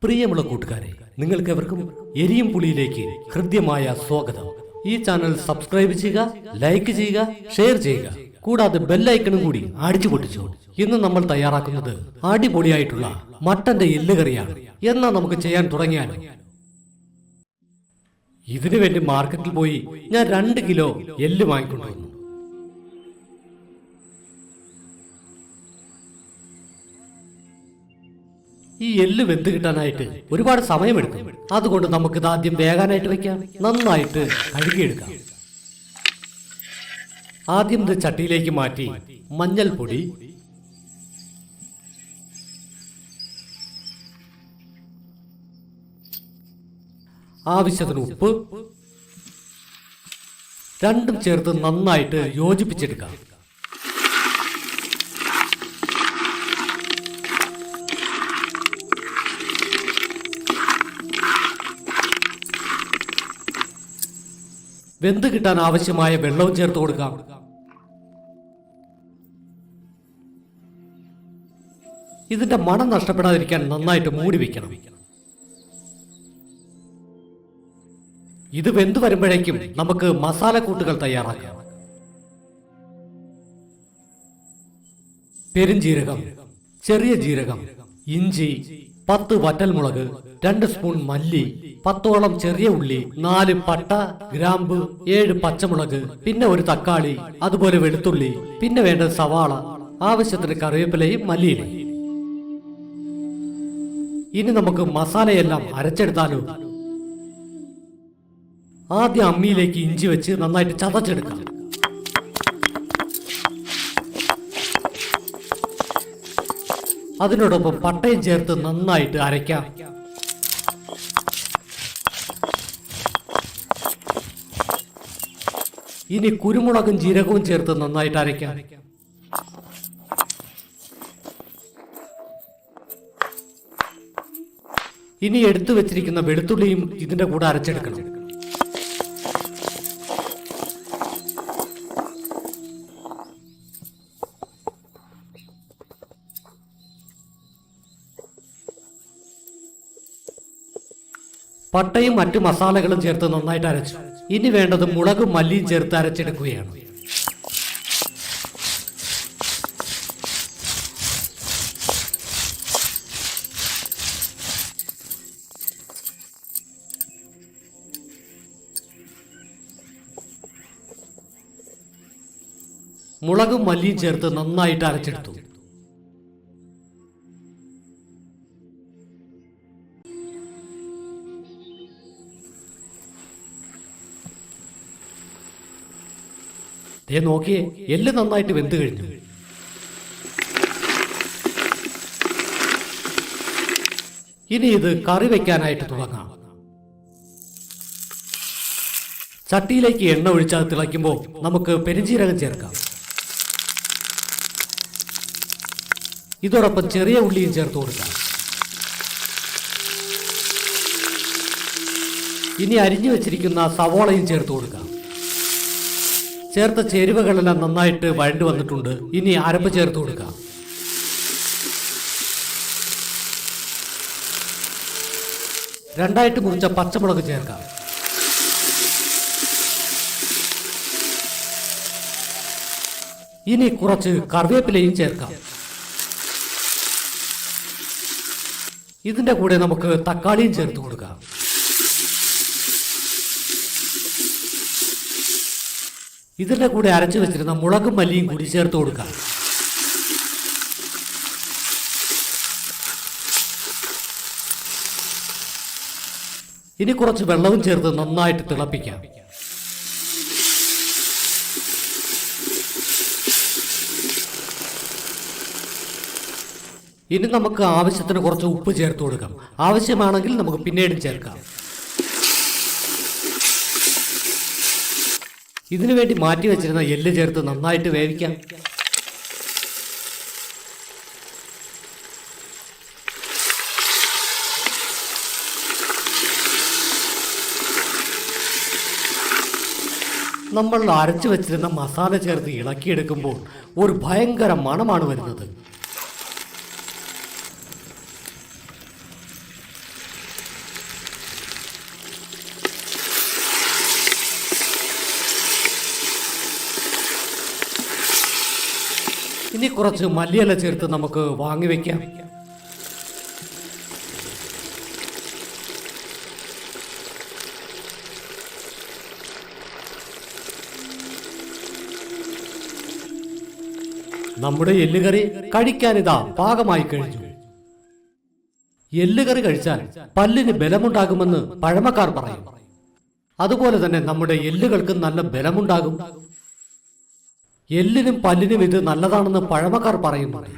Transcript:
പ്രിയമുള്ള കൂട്ടുകാരെ, നിങ്ങൾക്കെവർക്കും എരിയും പുളിയിലേക്ക് ഹൃദ്യമായ സ്വാഗതം. ഈ ചാനൽ സബ്സ്ക്രൈബ് ചെയ്യുക, ലൈക്ക് ചെയ്യുക, ഷെയർ ചെയ്യുക, കൂടാതെ ബെല്ലൈക്കണും കൂടി അടിച്ചു പൊട്ടിച്ചു. ഇന്ന് നമ്മൾ തയ്യാറാക്കുന്നത് അടിപൊളിയായിട്ടുള്ള മട്ടന്റെ എല്ലുകറിയാണ്. എന്നാൽ നമുക്ക് ചെയ്യാൻ തുടങ്ങിയാലോ? ഇതിനു വേണ്ടി മാർക്കറ്റിൽ പോയി ഞാൻ 2 കിലോ എല്ല് വാങ്ങിക്കൊണ്ടുവന്നു. ഈ എല്ല് വെന്ത് കിട്ടാനായിട്ട് ഒരുപാട് സമയമെടുക്കും. അതുകൊണ്ട് നമുക്കിത് ആദ്യം വേകാനായിട്ട് വെക്കാം. നന്നായിട്ട് കഴുകിയെടുക്കാം. ആദ്യം ഇത് ചട്ടിയിലേക്ക് മാറ്റി മഞ്ഞൾപ്പൊടി, ആവശ്യത്തിന് ഉപ്പ് രണ്ടും ചേർത്ത് നന്നായിട്ട് യോജിപ്പിച്ചെടുക്കാം. വെന്ത് കിട്ടാൻ ആവശ്യമായ വെള്ളവും ചേർത്ത് കൊടുക്കാം. ഇതിന്റെ മണം നഷ്ടപ്പെടാതിരിക്കാൻ നന്നായിട്ട് മൂടി വെക്കണം. ഇത് വെന്ത് വരുമ്പോഴേക്കും നമുക്ക് മസാലക്കൂട്ടുകൾ തയ്യാറാക്കാം. പെരുംജീരകം, ചെറിയ ജീരകം, ഇഞ്ചി, 10 വറ്റൽമുളക്, 2 സ്പൂൺ മല്ലി, 10ഓളം ചെറിയ ഉള്ളി, 4 പട്ട, ഗ്രാമ്പ്, 7 പച്ചമുളക്, പിന്നെ ഒരു തക്കാളി, അതുപോലെ വെളുത്തുള്ളി, പിന്നെ വേണ്ടത് സവാള, ആവശ്യത്തിന് കറിവേപ്പിലയും മല്ലിയിലയും. ഇനി നമുക്ക് മസാലയെല്ലാം അരച്ചെടുത്താലോ? ആദ്യം അമ്മിയിലേക്ക് ഇഞ്ചി വെച്ച് നന്നായിട്ട് ചതച്ചെടുക്കാം. അതിനോടൊപ്പം പട്ടയും ചേർത്ത് നന്നായിട്ട് അരയ്ക്കാം. ഇനി കുരുമുളകും ജീരകവും ചേർത്ത് നന്നായിട്ട് അരയ്ക്കാം. ഇനി എടുത്തു വെച്ചിരിക്കുന്ന വെളുത്തുള്ളിയും ഇതിന്റെ കൂടെ അരച്ചെടുക്കണം. പട്ടയും മറ്റു മസാലകളും ചേർത്ത് നന്നായിട്ട് അരച്ചു. ഇനി വേണ്ടത് മുളകും മല്ലിയും ചേർത്ത് അരച്ചെടുക്കുകയാണ്. മുളകും മല്ലിയും ചേർത്ത് നന്നായിട്ട് അരച്ചെടുത്തു. നോക്കിയേ, എല്ല് നന്നായിട്ട് വെന്ത് കഴിഞ്ഞു. ഇനി ഇത് കറി വെക്കാനായിട്ട് തുടങ്ങാം. ചട്ടിയിലേക്ക് എണ്ണ ഒഴിച്ചാൽ തിളയ്ക്കുമ്പോൾ നമുക്ക് പെരുംജീരകം ചേർക്കാം. ഇതോടൊപ്പം ചെറിയ ഉള്ളിയും ചേർത്ത് കൊടുക്കാം. ഇനി അരിഞ്ഞു വെച്ചിരിക്കുന്ന സവോളയും ചേർത്ത് കൊടുക്കാം. ചേർത്ത ചേരുവകളെല്ലാം നന്നായിട്ട് വഴണ്ടു വന്നിട്ടുണ്ട്. ഇനി അരപ്പ് ചേർത്ത് കൊടുക്കാം. രണ്ടായിട്ട് മുറിച്ച പച്ചമുളക് ചേർക്കാം. ഇനി കുറച്ച് കറിവേപ്പിലയും ചേർക്കാം. ഇതിന്റെ കൂടെ നമുക്ക് തക്കാളിയും ചേർത്ത് കൊടുക്കാം. ഇതിന്റെ കൂടെ അരച്ചു വെച്ചിരുന്ന മുളകും മല്ലിയും കൂടി ചേർത്ത് കൊടുക്കാം. ഇനി കുറച്ച് വെള്ളവും ചേർത്ത് നന്നായിട്ട് തിളപ്പിക്കാം. ഇനി നമുക്ക് ആവശ്യത്തിന് കുറച്ച് ഉപ്പ് ചേർത്ത് കൊടുക്കാം. ആവശ്യമാണെങ്കിൽ നമുക്ക് പിന്നീടും ചേർക്കാം. ഇതിനു വേണ്ടി മാറ്റി വെച്ചിരുന്ന എല്ല് ചേർത്ത് നന്നായിട്ട് വേവിക്കാം. നമ്മൾ അരച്ചു വെച്ചിരുന്ന മസാല ചേർത്ത് ഇളക്കിയെടുക്കുമ്പോൾ ഒരു ഭയങ്കര മണമാണ് വരുന്നത്. ഇനി കുറച്ച് മല്ലിയില ചേർത്ത് നമുക്ക് വാങ്ങി വെക്കാം. നമ്മുടെ എല്ലുകറി കഴിക്കാനിതാ പാകമായി കഴിഞ്ഞു. എല്ലുകറി കഴിച്ചാൽ പല്ലിന് ബലമുണ്ടാകുമെന്ന് പഴമക്കാർ പറയും. അതുപോലെ തന്നെ നമ്മുടെ എല്ലുകൾക്ക് നല്ല ബലമുണ്ടാകും. എല്ലിനും പല്ലിനും ഇത് നല്ലതാണെന്ന് പഴമക്കാർ പറയുന്നുണ്ട്.